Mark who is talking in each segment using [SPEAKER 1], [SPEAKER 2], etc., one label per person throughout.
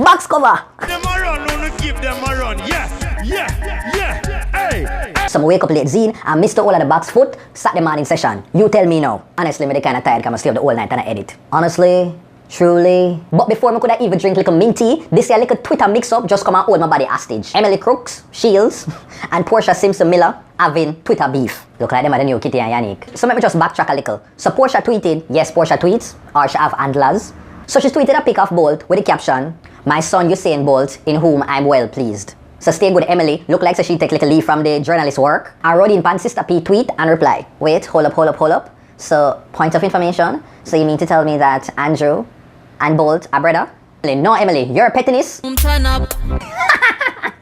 [SPEAKER 1] box cover.
[SPEAKER 2] Them a run, no give them a run. Yeah, hey.
[SPEAKER 1] So I wake up late zine and missed all of the box foot Saturday morning session. You tell me now. Honestly, me the kind of tired because I stay up the whole night and I edit. Honestly, truly. But before I could have even drink little minty, this year little Twitter mix up just come and hold my body hostage. Emily Crooks, Shields, and Portia Simpson Miller having Twitter beef. Look like them are the new Kitty and Yannick. So let me just backtrack a little. So Portia tweeted, yes, Portia tweets, or she have antlers. So she tweeted a pic of Bolt with the caption, my son Usain Bolt, in whom I'm well pleased. So stay good Emily, look like so she take little leave from the journalist work. I wrote in pan Sister P tweet and reply, wait, hold up. So point of information, so you mean to tell me that Andrew and Bolt are brother? No Emily, you're a pettiness.
[SPEAKER 3] Turn up.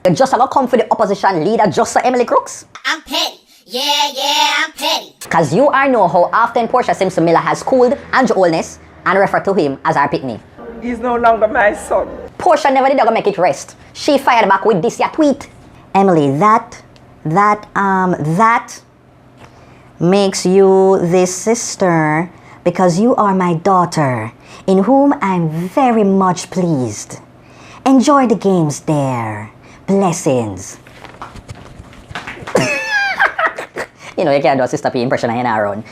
[SPEAKER 1] You just have to come for the opposition leader just so Emily Crooks?
[SPEAKER 3] I'm petty. Yeah, I'm petty.
[SPEAKER 1] Cause you are know how often Portia Simpson Miller has cooled Andrew Olness and referred to him as our pitney.
[SPEAKER 4] He's no longer my son.
[SPEAKER 1] Portia never did make it rest. She fired back with this ya tweet. Emily, that makes you this sister because you are my daughter, in whom I'm very much pleased. Enjoy the games there. Blessings. You know, you can't do a Sister P impression on your own.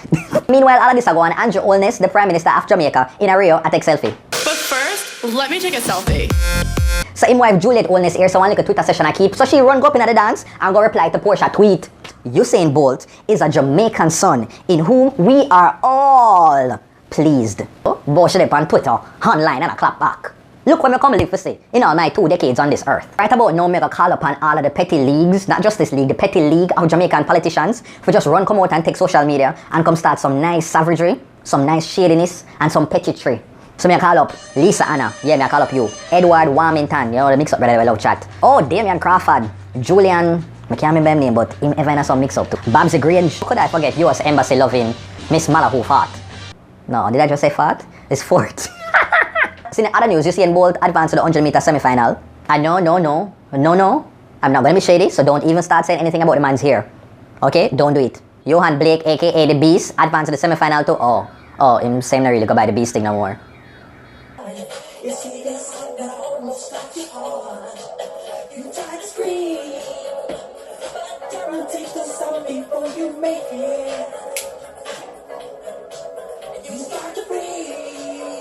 [SPEAKER 1] Meanwhile, all of this are going on, Andrew Olness, the Prime Minister of Jamaica, in a Rio, I take selfie.
[SPEAKER 5] But first, let me take a selfie.
[SPEAKER 1] So him wife Juliet Olness here, so one like a Twitter session I keep. So she run go up in the dance and go reply to Portia tweet. Usain Bolt is a Jamaican son in whom we are all pleased. But she on Twitter, online and a clap back. Look what me come live for say in all my 2 decades on this earth. Right about now, me go call upon all of the petty leagues, not just this league, the petty league of Jamaican politicians, for just run come out and take social media and come start some nice savagery, some nice shadiness, and some petitry. So me call up Lisa Anna, yeah, me call up you, Edward Warmington, you know the mix up brother we love chat. Oh, Damian Crawford, Julian, I can't remember him name, but him ever in some mix up too. Babsy Grange, how could I forget US Embassy loving Miss Mala who fought? No, did I just say fought? It's fort. So in the other news, Usain Bolt advanced to the 100-meter semi-final. And no, I'm not gonna be shady, so don't even start saying anything about the man's hair. Okay, don't do it. Johan Blake, aka the Beast, advanced to the semi-final too. Oh, him saying not really go by the Beast thing no more.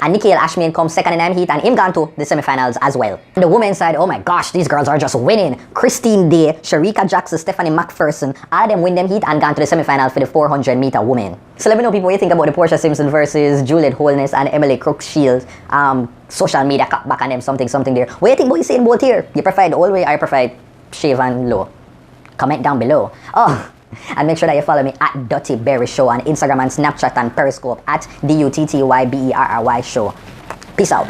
[SPEAKER 1] And Nikhil Ashmin comes second in them heat and him gone to the semi-finals as well. The women's side, oh my gosh, these girls are just winning. Christine Day, Sharika Jackson, Stephanie McPherson, all of them win them heat and gone to the semi-final for the 400-meter women. So let me know people what you think about the Portia Simpson versus Juliet Holness and Emily Crooks Shield social media cut back on them something there. What do you think about Usain Bolt here? You prefer the old way or you prefer shave and low? Comment down below. Oh, and make sure that you follow me at Dirty Berry Show on Instagram and Snapchat and Periscope at DUTTYBERRY Show. Peace out.